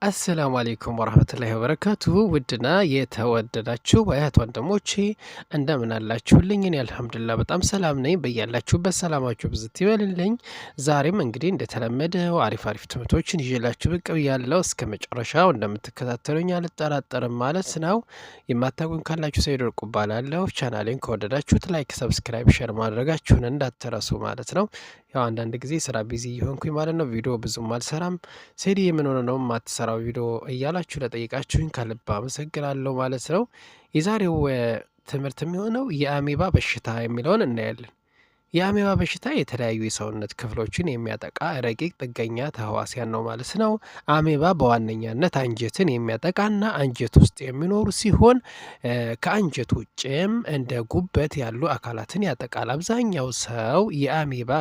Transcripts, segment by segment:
አሰላሙ አሌይኩም ወረህመቱላሂ ወበረካቱሁ ውድና የተወደዳችሁ እህት ወንድሞቼ እንደምን አላችሁልኝ? እኔ አልሐምዱሊላህ በጣም ሰላም ነኝ። በያላችሁበት ሰላማችሁ ብዝት ይበልልኝ። ዛሬም እንግዲህ እንደተለመደው አሪፍ ትምህርቶችን ይዤላችሁ ብቅ ብያለሁ። እስከ መጨረሻው እንደምትከታተሉኝ አልጠራጠርም ማለት ነው። የማታውቁኝ ካላችሁ ሰይድ ወርቁ እባላለሁ። ቻናሌን ከወደዳችሁት ላይክ፣ ሰብስክራይብ፣ ሼር ማድረጋችሁን እንዳትረሱ ማለት ነው። ያው አንዳንድ ጊዜ ስራ ቢዚ እየሆንኩኝ ማለት ነው ቪዲዮ ብዙም አልሰራም። ሴዲ የምን ሆነ ነው የማትሰራው ቪዲዮ እያላችሁ ለጠይቃችሁኝ ከልብ አመሰግናለሁ ማለት ነው። የዛሬው ትምህርት የሚሆነው የአሜባ በሽታ የሚለውን እናያለን። የአሜባ በሽታ የተለያዩ የሰውነት ክፍሎችን የሚያጠቃ ረቂቅ ጥገኛ ተህዋሲያን ነው ማለት ነው። አሜባ በዋነኛነት አንጀትን የሚያጠቃና አንጀት ውስጥ የሚኖሩ ሲሆን ከአንጀት ውጭም እንደ ጉበት ያሉ አካላትን ያጠቃል። አብዛኛው ሰው የአሜባ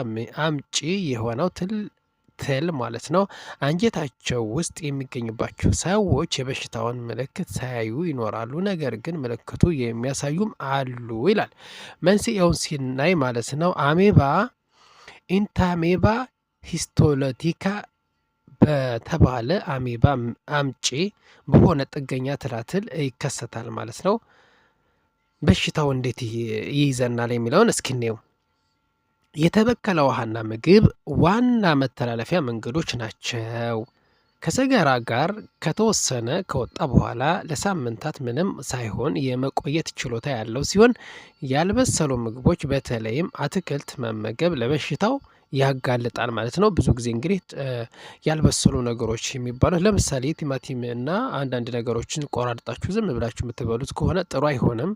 አምጪ የሆነው ትል ማለት ነው አንጀታቸው ውስጥ የሚገኝባቸው ሰዎች የበሽታውን ምልክት ሳያዩ ይኖራሉ። ነገር ግን ምልክቱ የሚያሳዩም አሉ ይላል። መንስኤውን ሲናይ ማለት ነው አሜባ ኢንታሜባ ሂስቶሎቲካ በተባለ አሜባ አምጪ በሆነ ጥገኛ ትላትል ይከሰታል ማለት ነው። በሽታው እንዴት ይይዘናል የሚለውን እስኪኔው የተበከለ ውሃና ምግብ ዋና መተላለፊያ መንገዶች ናቸው። ከሰገራ ጋር ከተወሰነ ከወጣ በኋላ ለሳምንታት ምንም ሳይሆን የመቆየት ችሎታ ያለው ሲሆን ያልበሰሉ ምግቦች በተለይም አትክልት መመገብ ለበሽታው ያጋልጣል ማለት ነው። ብዙ ጊዜ እንግዲህ ያልበሰሉ ነገሮች የሚባሉት ለምሳሌ ቲማቲም እና አንዳንድ ነገሮችን ቆራርጣችሁ ዝም ብላችሁ የምትበሉት ከሆነ ጥሩ አይሆንም።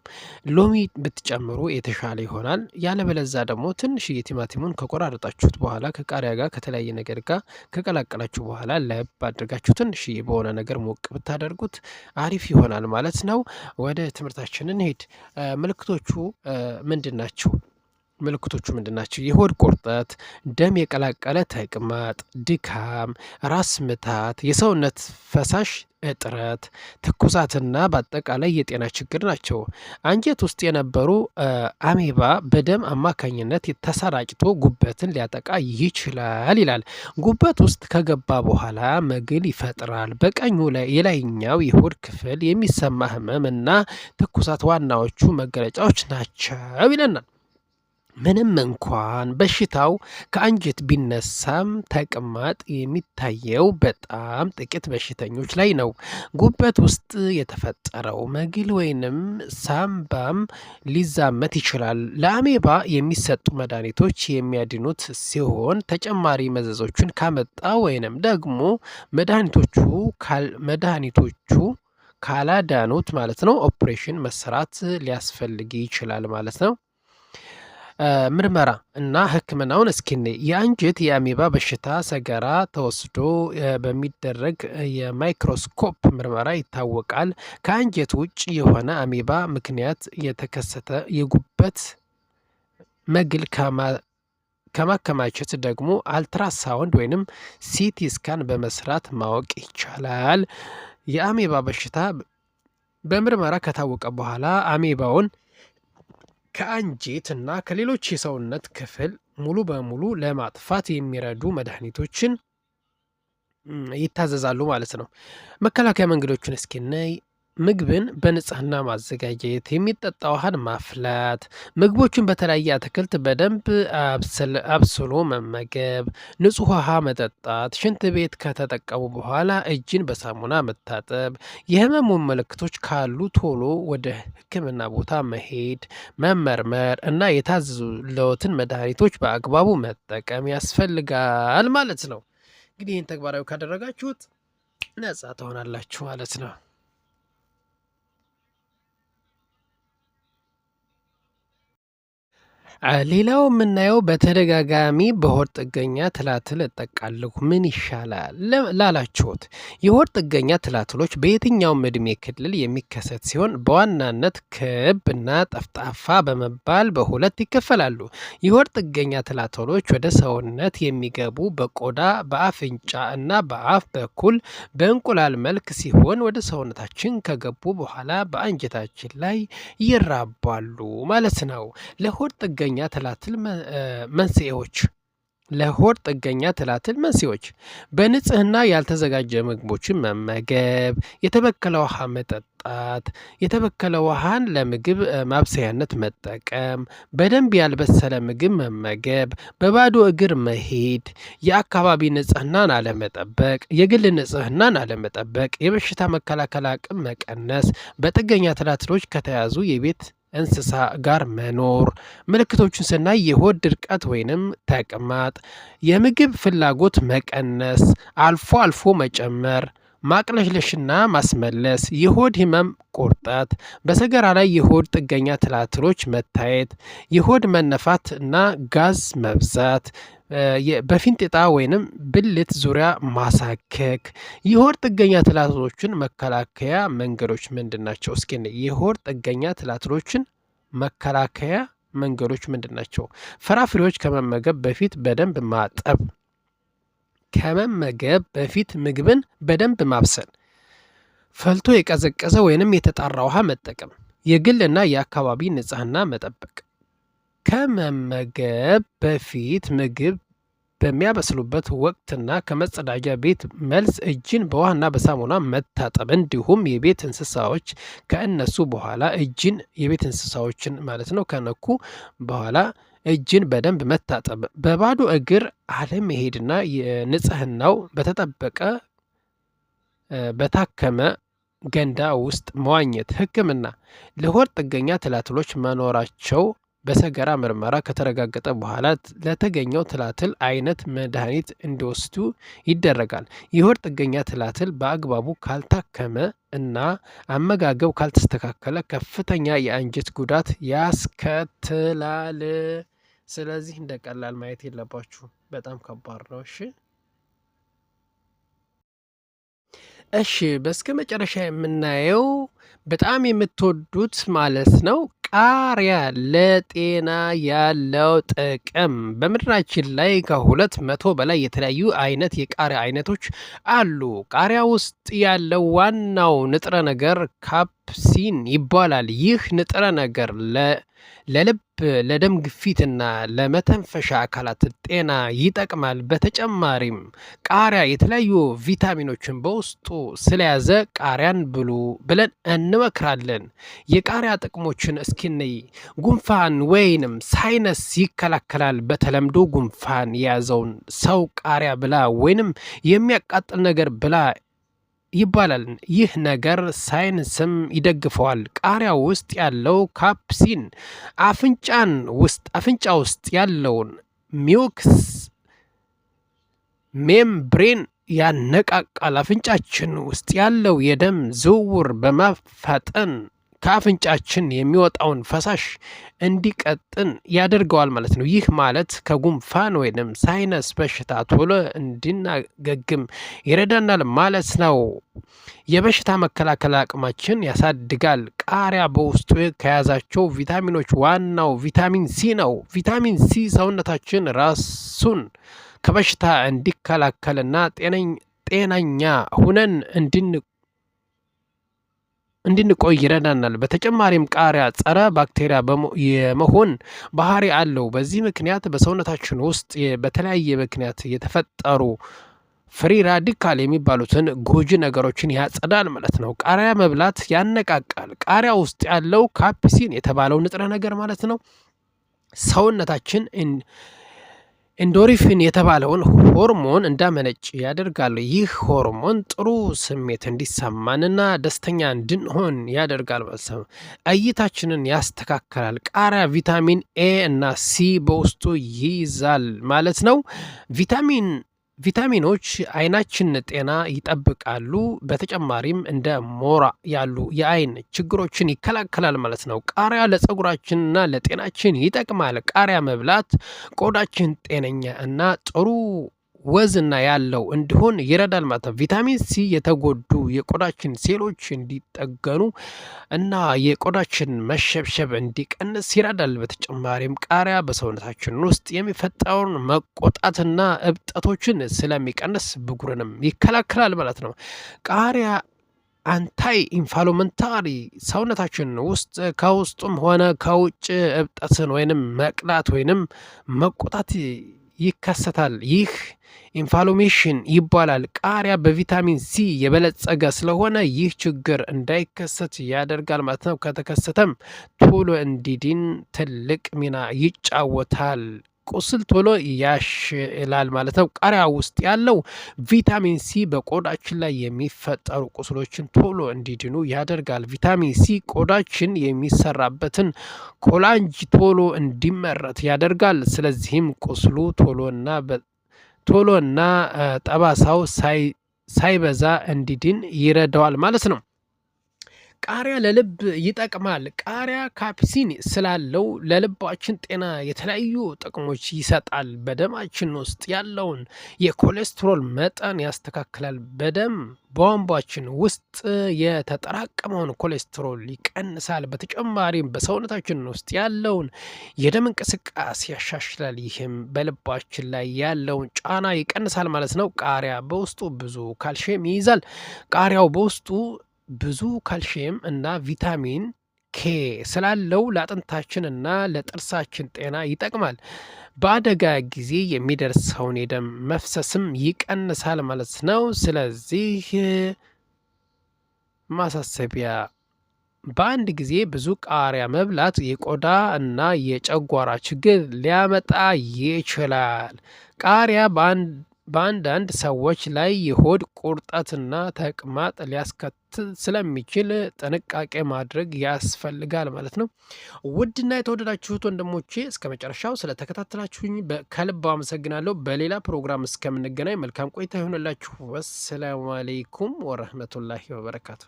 ሎሚ ብትጨምሩ የተሻለ ይሆናል። ያለበለዛ ደግሞ ትንሽዬ ቲማቲሙን ከቆራረጣችሁት በኋላ ከቃሪያ ጋር ከተለያየ ነገር ጋር ከቀላቀላችሁ በኋላ ለብ አድርጋችሁ ትንሽዬ በሆነ ነገር ሞቅ ብታደርጉት አሪፍ ይሆናል ማለት ነው። ወደ ትምህርታችን እንሂድ። ምልክቶቹ ምንድን ናቸው? የሆድ ቁርጠት፣ ደም የቀላቀለ ተቅማጥ፣ ድካም፣ ራስ ምታት፣ የሰውነት ፈሳሽ እጥረት፣ ትኩሳትና በአጠቃላይ የጤና ችግር ናቸው። አንጀት ውስጥ የነበሩ አሜባ በደም አማካኝነት ተሰራጭቶ ጉበትን ሊያጠቃ ይችላል ይላል። ጉበት ውስጥ ከገባ በኋላ መግል ይፈጥራል። በቀኙ የላይኛው የሆድ ክፍል የሚሰማ ህመም እና ትኩሳት ዋናዎቹ መገለጫዎች ናቸው ይለናል። ምንም እንኳን በሽታው ከአንጀት ቢነሳም ተቅማጥ የሚታየው በጣም ጥቂት በሽተኞች ላይ ነው። ጉበት ውስጥ የተፈጠረው መግል ወይንም ሳምባም ሊዛመት ይችላል። ለአሜባ የሚሰጡ መድኃኒቶች የሚያድኑት ሲሆን ተጨማሪ መዘዞችን ካመጣ ወይንም ደግሞ መድኃኒቶቹ ካላዳኑት ማለት ነው ኦፕሬሽን መሰራት ሊያስፈልግ ይችላል ማለት ነው። ምርመራ እና ህክምናውን እስኪኔ የአንጀት የአሜባ በሽታ ሰገራ ተወስዶ በሚደረግ የማይክሮስኮፕ ምርመራ ይታወቃል። ከአንጀት ውጭ የሆነ አሜባ ምክንያት የተከሰተ የጉበት መግል ከማከማቸት ደግሞ አልትራሳውንድ ወይንም ሲቲ ስካን በመስራት ማወቅ ይቻላል። የአሜባ በሽታ በምርመራ ከታወቀ በኋላ አሜባውን ከአንጀት እና ከሌሎች የሰውነት ክፍል ሙሉ በሙሉ ለማጥፋት የሚረዱ መድኃኒቶችን ይታዘዛሉ ማለት ነው። መከላከያ መንገዶችን እስኪናይ ምግብን በንጽህና ማዘጋጀት፣ የሚጠጣ ውሃን ማፍላት፣ ምግቦችን በተለያየ አትክልት በደንብ አብስሎ መመገብ፣ ንጹህ ውሃ መጠጣት፣ ሽንት ቤት ከተጠቀሙ በኋላ እጅን በሳሙና መታጠብ፣ የህመሙን ምልክቶች ካሉ ቶሎ ወደ ሕክምና ቦታ መሄድ፣ መመርመር እና የታዘዙለትን መድኃኒቶች በአግባቡ መጠቀም ያስፈልጋል ማለት ነው። እንግዲህ ይህን ተግባራዊ ካደረጋችሁት ነጻ ትሆናላችሁ ማለት ነው። ሌላው የምናየው በተደጋጋሚ በሆድ ጥገኛ ትላትል እጠቃለሁ ምን ይሻላል ላላችሁት፣ የሆድ ጥገኛ ትላትሎች በየትኛውም እድሜ ክልል የሚከሰት ሲሆን በዋናነት ክብ እና ጠፍጣፋ በመባል በሁለት ይከፈላሉ። የሆድ ጥገኛ ትላትሎች ወደ ሰውነት የሚገቡ በቆዳ በአፍንጫ እና በአፍ በኩል በእንቁላል መልክ ሲሆን ወደ ሰውነታችን ከገቡ በኋላ በአንጀታችን ላይ ይራባሉ ማለት ነው። ለሆድ ጥገኛ ትላትል መንስኤዎች ለሆድ ጥገኛ ትላትል መንስኤዎች በንጽህና ያልተዘጋጀ ምግቦችን መመገብ፣ የተበከለ ውሃ መጠጣት፣ የተበከለ ውሃን ለምግብ ማብሰያነት መጠቀም፣ በደንብ ያልበሰለ ምግብ መመገብ፣ በባዶ እግር መሄድ፣ የአካባቢ ንጽህናን አለመጠበቅ፣ የግል ንጽህናን አለመጠበቅ፣ የበሽታ መከላከል አቅም መቀነስ፣ በጥገኛ ትላትሎች ከተያዙ የቤት እንስሳ ጋር መኖር። ምልክቶቹን ስናይ የሆድ ድርቀት ወይንም ተቅማጥ፣ የምግብ ፍላጎት መቀነስ፣ አልፎ አልፎ መጨመር፣ ማቅለሽለሽና ማስመለስ፣ የሆድ ህመም፣ ቁርጠት፣ በሰገራ ላይ የሆድ ጥገኛ ትላትሎች መታየት፣ የሆድ መነፋት እና ጋዝ መብዛት፣ በፊንጢጣ ወይንም ብልት ዙሪያ ማሳከክ። የሆድ ጥገኛ ትላትሎችን መከላከያ መንገዶች ምንድን ናቸው? እስኪ የሆድ ጥገኛ ትላትሎችን መከላከያ መንገዶች ምንድን ናቸው? ፍራፍሬዎች ከመመገብ በፊት በደንብ ማጠብ፣ ከመመገብ በፊት ምግብን በደንብ ማብሰል፣ ፈልቶ የቀዘቀዘ ወይንም የተጣራ ውሃ መጠቀም፣ የግልና የአካባቢ ንጽህና መጠበቅ። ከመመገብ በፊት ምግብ በሚያበስሉበት ወቅትና ከመጸዳጃ ቤት መልስ እጅን በውሃና በሳሙና መታጠብ፣ እንዲሁም የቤት እንስሳዎች ከእነሱ በኋላ የቤት እንስሳዎችን ማለት ነው ከነኩ በኋላ እጅን በደንብ መታጠብ፣ በባዶ እግር አለመሄድና የንጽህናው በተጠበቀ በታከመ ገንዳ ውስጥ መዋኘት። ሕክምና ለሆድ ጥገኛ ትላትሎች መኖራቸው በሰገራ ምርመራ ከተረጋገጠ በኋላ ለተገኘው ትላትል አይነት መድኃኒት እንዲወስዱ ይደረጋል። የሆድ ጥገኛ ትላትል በአግባቡ ካልታከመ እና አመጋገብ ካልተስተካከለ ከፍተኛ የአንጀት ጉዳት ያስከትላል። ስለዚህ እንደ ቀላል ማየት የለባችሁ፣ በጣም ከባድ ነው። እሺ በስከ መጨረሻ የምናየው በጣም የምትወዱት ማለት ነው ቃሪያ ለጤና ያለው ጥቅም። በምድራችን ላይ ከ200 በላይ የተለያዩ አይነት የቃሪያ አይነቶች አሉ። ቃሪያ ውስጥ ያለው ዋናው ንጥረ ነገር ካፕሲን ይባላል። ይህ ንጥረ ነገር ለልብ፣ ለደም ግፊትና ለመተንፈሻ አካላት ጤና ይጠቅማል። በተጨማሪም ቃሪያ የተለያዩ ቪታሚኖችን በውስጡ ስለያዘ ቃሪያን ብሉ ብለን እንመክራለን። የቃሪያ ጥቅሞችን እስኪንይ፣ ጉንፋን ወይንም ሳይነስ ይከላከላል። በተለምዶ ጉንፋን የያዘውን ሰው ቃሪያ ብላ ወይንም የሚያቃጥል ነገር ብላ ይባላል። ይህ ነገር ሳይንስም ይደግፈዋል። ቃሪያ ውስጥ ያለው ካፕሲን አፍንጫ ውስጥ ያለውን ሚውክስ ሜምብሬን ያነቃቃል። አፍንጫችን ውስጥ ያለው የደም ዝውውር በማፋጠን ከአፍንጫችን የሚወጣውን ፈሳሽ እንዲቀጥን ያደርገዋል ማለት ነው። ይህ ማለት ከጉንፋን ወይንም ሳይነስ በሽታ ቶሎ እንድናገግም ይረዳናል ማለት ነው። የበሽታ መከላከል አቅማችን ያሳድጋል። ቃሪያ በውስጡ ከያዛቸው ቪታሚኖች ዋናው ቪታሚን ሲ ነው። ቪታሚን ሲ ሰውነታችን ራሱን ከበሽታ እንዲከላከልና ጤናኛ ሁነን እንድንቆይ ይረዳናል። በተጨማሪም ቃሪያ ጸረ ባክቴሪያ የመሆን ባህሪ አለው። በዚህ ምክንያት በሰውነታችን ውስጥ በተለያየ ምክንያት የተፈጠሩ ፍሪ ራዲካል የሚባሉትን ጎጂ ነገሮችን ያጸዳል ማለት ነው። ቃሪያ መብላት ያነቃቃል። ቃሪያ ውስጥ ያለው ካፕሲን የተባለው ንጥረ ነገር ማለት ነው ሰውነታችን ኢንዶርፊን የተባለውን ሆርሞን እንዳመነጭ ያደርጋል። ይህ ሆርሞን ጥሩ ስሜት እንዲሰማንና ደስተኛ እንድንሆን ያደርጋል ማለት ነው። እይታችንን ያስተካክላል። ቃሪያ ቪታሚን ኤ እና ሲ በውስጡ ይይዛል ማለት ነው። ቪታሚኖች አይናችን ጤና ይጠብቃሉ። በተጨማሪም እንደ ሞራ ያሉ የአይን ችግሮችን ይከላከላል ማለት ነው። ቃሪያ ለፀጉራችንና ለጤናችን ይጠቅማል። ቃሪያ መብላት ቆዳችን ጤነኛ እና ጥሩ ወዝና ያለው እንዲሆን ይረዳል ማለት ነው። ቪታሚን ሲ የተጎዱ የቆዳችን ሴሎች እንዲጠገኑ እና የቆዳችን መሸብሸብ እንዲቀንስ ይረዳል። በተጨማሪም ቃሪያ በሰውነታችን ውስጥ የሚፈጠረውን መቆጣትና እብጠቶችን ስለሚቀንስ ብጉርንም ይከላከላል ማለት ነው። ቃሪያ አንታይ ኢንፍላማቶሪ ሰውነታችን ውስጥ ከውስጡም ሆነ ከውጭ እብጠትን ወይንም መቅላት ወይንም መቆጣት ይከሰታል። ይህ ኢንፍላሜሽን ይባላል። ቃሪያ በቪታሚን ሲ የበለጸገ ስለሆነ ይህ ችግር እንዳይከሰት ያደርጋል ማለት ነው። ከተከሰተም ቶሎ እንዲድን ትልቅ ሚና ይጫወታል። ቁስል ቶሎ ያሽላል ማለት ነው። ቃሪያ ውስጥ ያለው ቪታሚን ሲ በቆዳችን ላይ የሚፈጠሩ ቁስሎችን ቶሎ እንዲድኑ ያደርጋል። ቪታሚን ሲ ቆዳችን የሚሰራበትን ኮላጅ ቶሎ እንዲመረት ያደርጋል። ስለዚህም ቁስሉ ቶሎና ጠባሳው ሳይበዛ እንዲድን ይረዳዋል ማለት ነው። ቃሪያ ለልብ ይጠቅማል። ቃሪያ ካፕሲን ስላለው ለልባችን ጤና የተለያዩ ጥቅሞች ይሰጣል። በደማችን ውስጥ ያለውን የኮሌስትሮል መጠን ያስተካክላል። በደም ቧንቧችን ውስጥ የተጠራቀመውን ኮሌስትሮል ይቀንሳል። በተጨማሪም በሰውነታችን ውስጥ ያለውን የደም እንቅስቃሴ ያሻሽላል። ይህም በልባችን ላይ ያለውን ጫና ይቀንሳል ማለት ነው። ቃሪያ በውስጡ ብዙ ካልሽየም ይይዛል። ቃሪያው በውስጡ ብዙ ካልሽየም እና ቪታሚን ኬ ስላለው ለአጥንታችን እና ለጥርሳችን ጤና ይጠቅማል። በአደጋ ጊዜ የሚደርሰውን የደም መፍሰስም ይቀንሳል ማለት ነው። ስለዚህ ማሳሰቢያ፣ በአንድ ጊዜ ብዙ ቃሪያ መብላት የቆዳ እና የጨጓራ ችግር ሊያመጣ ይችላል። ቃሪያ በአንዳንድ ሰዎች ላይ የሆድ ቁርጠትና ተቅማጥ ሊያስከትል ስለሚችል ጥንቃቄ ማድረግ ያስፈልጋል ማለት ነው። ውድና የተወደዳችሁት ወንድሞቼ እስከ መጨረሻው ስለተከታተላችሁኝ ከልብ አመሰግናለሁ። በሌላ ፕሮግራም እስከምንገናኝ መልካም ቆይታ ይሆንላችሁ። ወሰላሙ አለይኩም ወረህመቱላሂ ወበረካቱ።